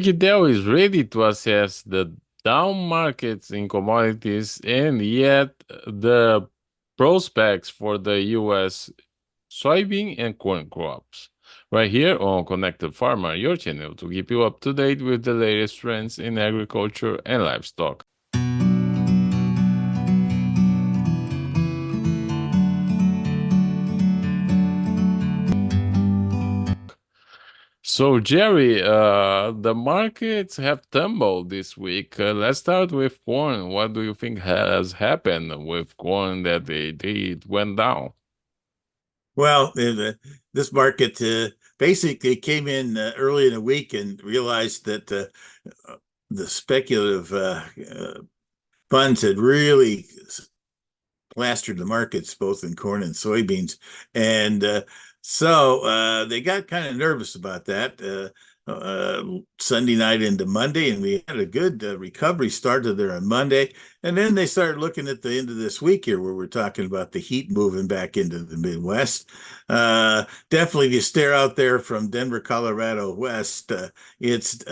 Gidel is ready to assess the down markets in commodities and yet the prospects for the U.S. soybean and corn crops. Right here on Connected Farmer, your channel to keep you up to date with the latest trends in agriculture and livestock. So, Jerry, the markets have tumbled this week. Let's start with corn. What do you think has happened with corn that it went down? Well, this market basically came in early in the week and realized that the speculative funds had really plastered the markets, both in corn and soybeans. And so they got kind of nervous about that Sunday night into Monday, and we had a good recovery started there on Monday. And then they started looking at the end of this week here, where we're talking about the heat moving back into the Midwest. Definitely, if you stare out there from Denver, Colorado west, it's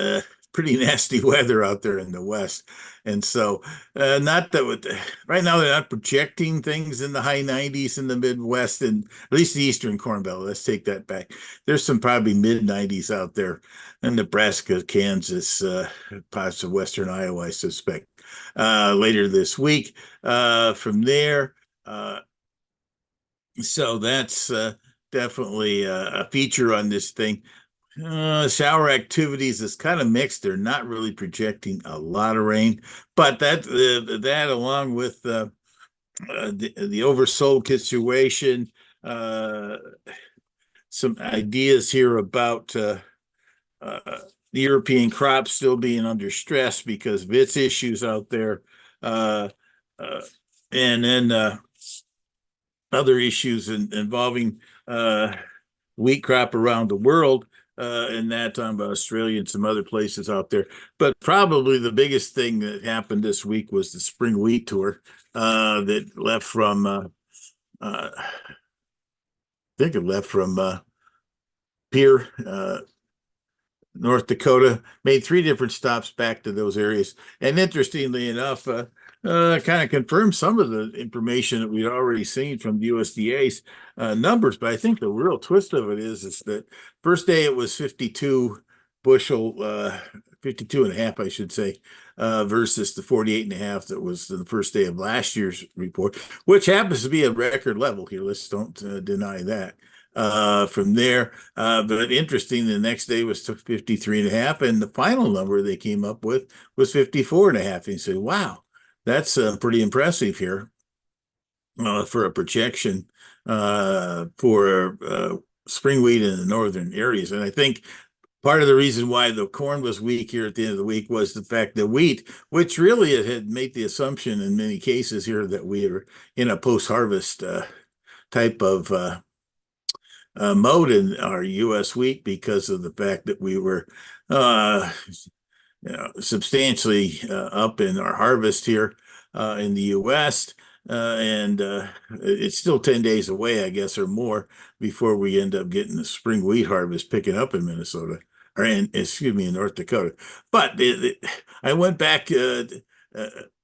pretty nasty weather out there in the west. And so, not that with right now they're not projecting things in the high 90s in the Midwest and at least the Eastern Corn Belt. Let's take that back. There's some probably mid 90s out there in Nebraska, Kansas, parts of Western Iowa, I suspect, later this week. From there, so that's definitely a feature on this thing. Shower activities is kind of mixed. They're not really projecting a lot of rain, but that along with the oversold situation, uh, some ideas here about the European crop still being under stress because of its issues out there, uh, uh, and then other issues involving wheat crop around the world, and that talking about Australia and some other places out there. But probably the biggest thing that happened this week was the spring wheat tour that left from, I think it left from Pierre, North Dakota, made three different stops back to those areas. And interestingly enough, kind of confirmed some of the information that we'd already seen from the USDA's numbers. But I think the real twist of it is that first day it was 52 bushel, 52 and a half, I should say, versus the 48 and a half that was the first day of last year's report, which happens to be a record level here. Let's don't deny that. From there, but interesting, the next day was 53 and a half, and the final number they came up with was 54 and a half. And you say, wow, that's pretty impressive here for a projection for spring wheat in the northern areas. And I think part of the reason why the corn was weak here at the end of the week was the fact that wheat, which really had made the assumption in many cases here that we are in a post-harvest type of mode in our U.S. wheat because of the fact that we were substantially up in our harvest here in the U.S. And it's still 10 days away, I guess, or more before we end up getting the spring wheat harvest picking up in Minnesota, or excuse me, in North Dakota. But I went back and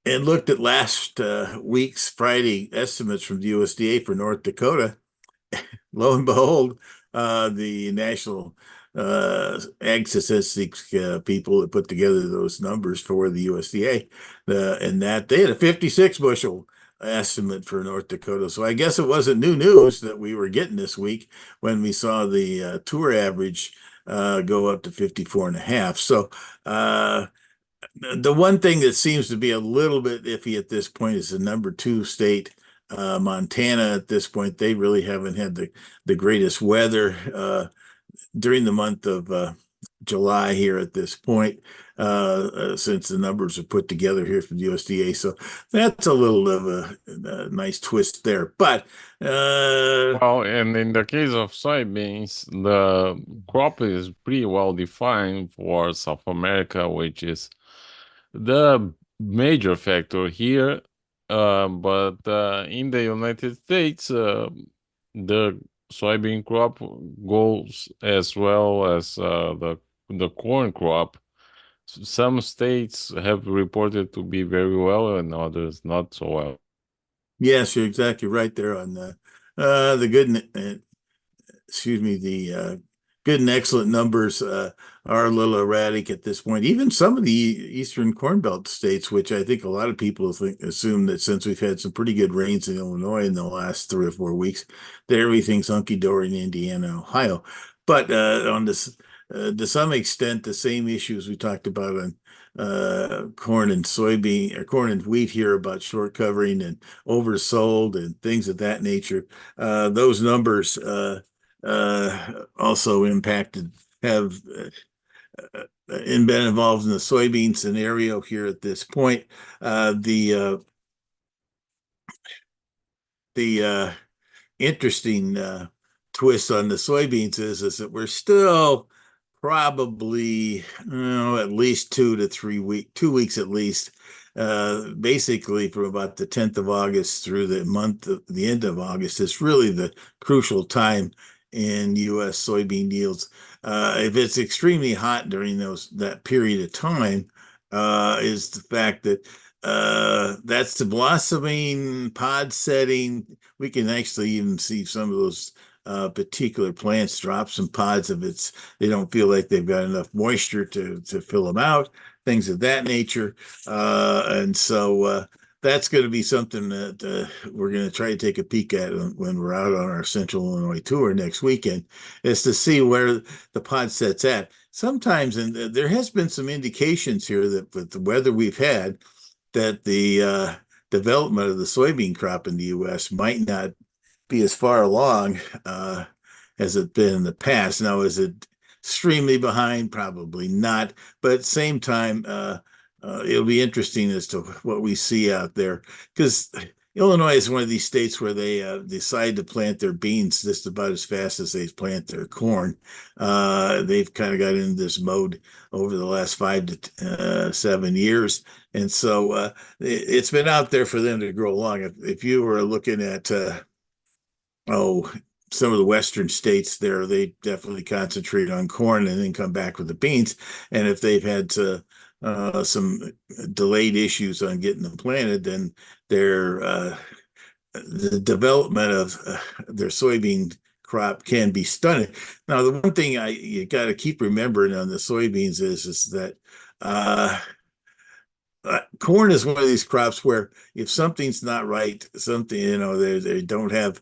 looked at last week's Friday estimates from the USDA for North Dakota. Lo and behold, the National Ag Statistics people that put together those numbers for the USDA, and that they had a 56 bushel estimate for North Dakota. So I guess it wasn't new news that we were getting this week when we saw the tour average go up to 54 and a half. So the one thing that seems to be a little bit iffy at this point is the number two state, Montana. At this point, they really haven't had the greatest weather during the month of July here at this point, since the numbers are put together here from the USDA. So that's a little of a nice twist there. But Well, and in the case of soybeans, the crop is pretty well defined for South America, which is the major factor here. But in the United States, the soybean crop goes as well as the corn crop. Some states have reported to be very well and others not so well. Yes, you're exactly right there on the good. Excuse me, the good and excellent numbers are a little erratic at this point. Even some of the Eastern Corn Belt states, which I think a lot of people assume that since we've had some pretty good rains in Illinois in the last 3 or 4 weeks, that everything's hunky dory in Indiana and Ohio. But on this, to some extent, the same issues we talked about on corn and soybean or corn and wheat here about short covering and oversold and things of that nature. Those numbers. Also impacted, have been involved in the soybean scenario here at this point. The interesting twist on the soybeans is that we're still probably at least 2 to 3 weeks, 2 weeks at least, basically from about the 10th of August through the end of August is really the crucial time in U.S. soybean yields. If it's extremely hot during that period of time, is the fact that that's the blossoming, pod setting. We can actually even see some of those particular plants drop some pods if they don't feel like they've got enough moisture to fill them out, things of that nature. And so that's going to be something that we're going to try to take a peek at when we're out on our Central Illinois tour next weekend, is to see where the pod set's at. Sometimes, and there has been some indications here that with the weather we've had, that the development of the soybean crop in the U.S. might not be as far along as it's been in the past. Now, is it extremely behind? Probably not. But at the same time, it'll be interesting as to what we see out there, because Illinois is one of these states where they decide to plant their beans just about as fast as they plant their corn. They've kind of got into this mode over the last 5 to 7 years. And so it's been out there for them to grow along. If you were looking at oh, some of the western states there, they definitely concentrate on corn and then come back with the beans. And if they've had some delayed issues on getting them planted, then the development of their soybean crop can be stunning. Now, the one thing you got to keep remembering on the soybeans is that corn is one of these crops where if something's not right, something, they don't have,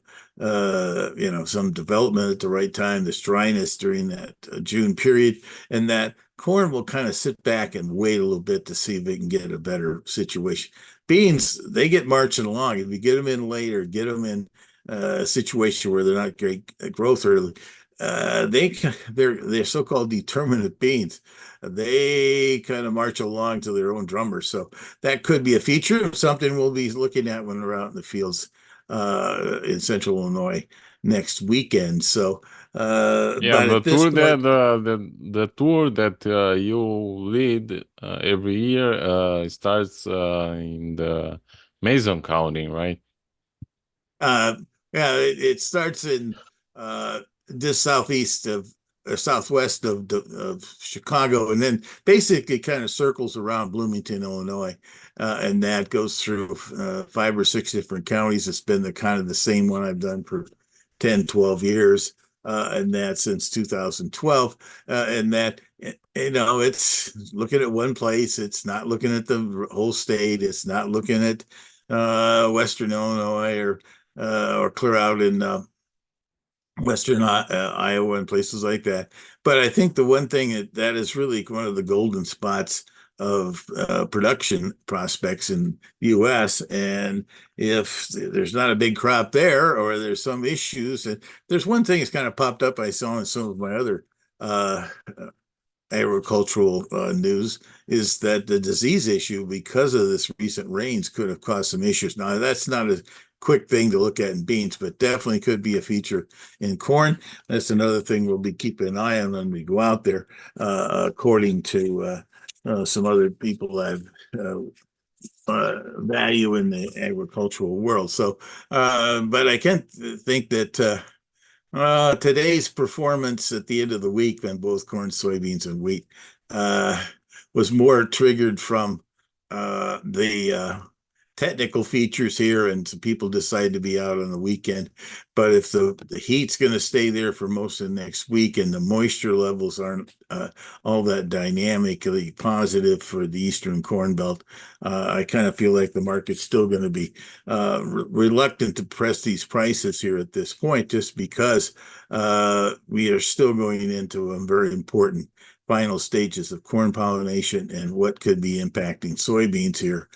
some development at the right time, there's dryness during that June period, and that corn will kind of sit back and wait a little bit to see if it can get a better situation. Beans, they get marching along. If you get them in late or get them in a situation where they're not great growth early, they're so-called determinate beans. They kind of march along to their own drummer. So that could be a feature of something we'll be looking at when we're out in the fields in Central Illinois next weekend. So, Yeah, but at this point, the tour that you lead every year starts in the Mason County, right? Uh, yeah, it starts in just southeast of or southwest of Chicago, and then basically kind of circles around Bloomington, Illinois, and that goes through 5 or 6 different counties. It's been the kind of the same one I've done for 10, 12 years, and that since 2012, and that it's looking at one place. It's not looking at the whole state. It's not looking at Western Illinois or clear out in Western Iowa and places like that. But I think the one thing that is really one of the golden spots of production prospects in the U.S. And if there's not a big crop there or there's some issues, and there's one thing that's kind of popped up I saw in some of my other uh, agricultural news, is that the disease issue because of this recent rains could have caused some issues. Now, that's not a quick thing to look at in beans, but definitely could be a feature in corn. That's another thing we'll be keeping an eye on when we go out there, according to some other people that value in the agricultural world. So, but I can't think that today's performance at the end of the week on both corn, soybeans, and wheat was more triggered from the technical features here, and some people decide to be out on the weekend. But if the heat's going to stay there for most of next week, and the moisture levels aren't all that dynamically positive for the Eastern Corn Belt, I kind of feel like the market's still going to be reluctant to press these prices here at this point, just because we are still going into a very important final stages of corn pollination and what could be impacting soybeans here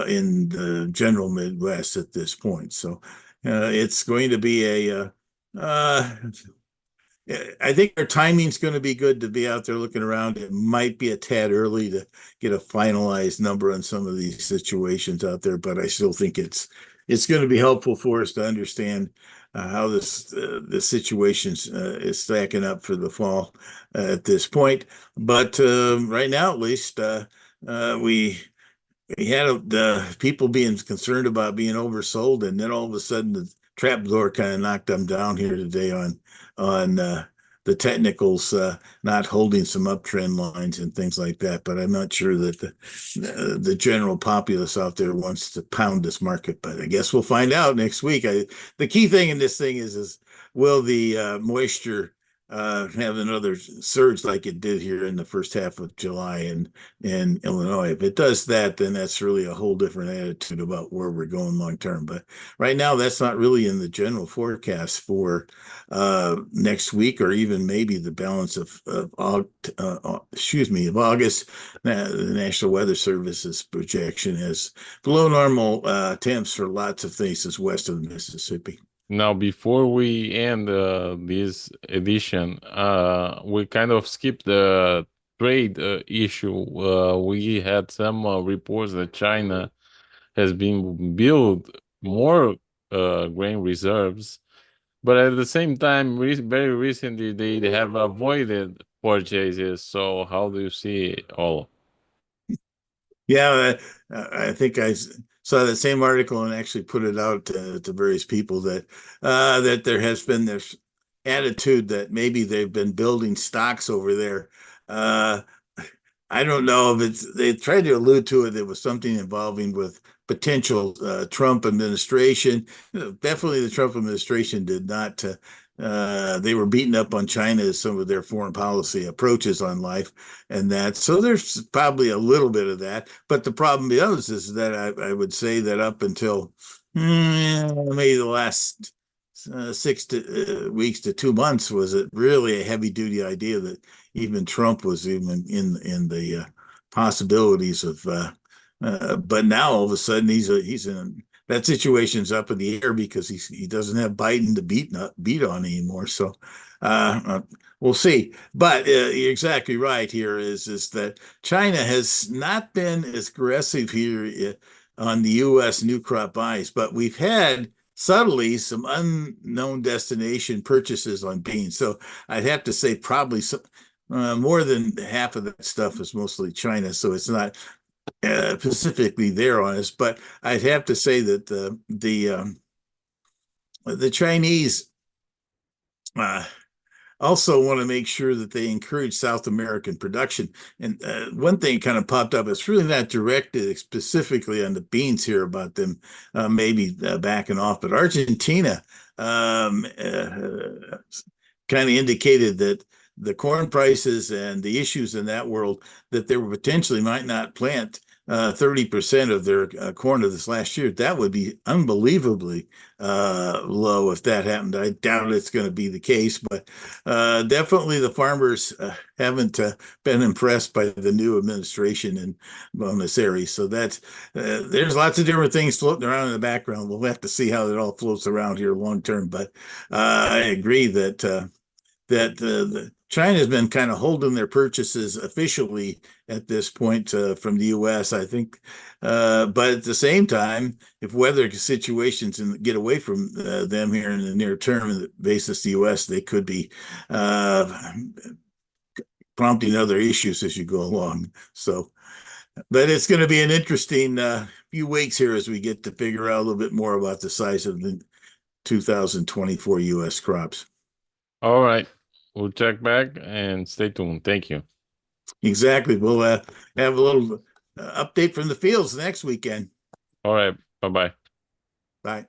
in the general Midwest at this point. So it's going to be I think our timing's going to be good to be out there looking around. It might be a tad early to get a finalized number on some of these situations out there, but I still think it's going to be helpful for us to understand how the situation is stacking up for the fall at this point. But right now, at least, we had the people being concerned about being oversold, and then all of a sudden the trap door kind of knocked them down here today on the technicals not holding some uptrend lines and things like that. But I'm not sure that the general populace out there wants to pound this market. But I guess we'll find out next week. The key thing in this thing is will the moisture have another surge like it did here in the first half of July in Illinois. If it does that, then that's really a whole different attitude about where we're going long term. But right now, that's not really in the general forecast for next week, or even maybe the balance of August. The National Weather Service's projection is below normal temps for lots of places west of the Mississippi. Now, before we end this edition, we kind of skipped the trade issue. We had some reports that China has been build more grain reserves, but at the same time, very recently they have avoided purchases. So, how do you see it all? Yeah, I think I saw that same article and actually put it out to various people that there has been this attitude that maybe they've been building stocks over there. Uh, I don't know if they tried to allude to it. It was something involving with potential Trump administration. Definitely the Trump administration did not. They were beating up on China as some of their foreign policy approaches on life and that. So there's probably a little bit of that. But the problem is that I would say that up until maybe the last 6 weeks to 2 months, was it really a heavy duty idea that even Trump was even in the possibilities of. But now all of a sudden he's in that situation's up in the air because he doesn't have Biden to beat on anymore. So we'll see. But you're exactly right. Here is that China has not been as aggressive here on the U.S. new crop buys, but we've had subtly some unknown destination purchases on beans. So I'd have to say probably more than half of that stuff is mostly China. So it's not specifically there on us, but I'd have to say that the Chinese also want to make sure that they encourage South American production. And one thing kind of popped up, it's really not directed specifically on the beans here about them maybe backing off, but Argentina kind of indicated that the corn prices and the issues in that world, that they potentially might not plant 30% of their corn of this last year. That would be unbelievably low if that happened. I doubt it's going to be the case, but definitely the farmers haven't been impressed by the new administration in Buenos Aires. So that's there's lots of different things floating around in the background. We'll have to see how it all floats around here long term. But I agree that China has been kind of holding their purchases officially at this point from the U.S., I think. But at the same time, if weather situations get away from them here in the near term, basis the U.S., they could be prompting other issues as you go along. So, but it's going to be an interesting few weeks here as we get to figure out a little bit more about the size of the 2024 U.S. crops. All right, we'll check back and stay tuned. Thank you. Exactly. We'll have a little update from the fields next weekend. All right. Bye bye. Bye.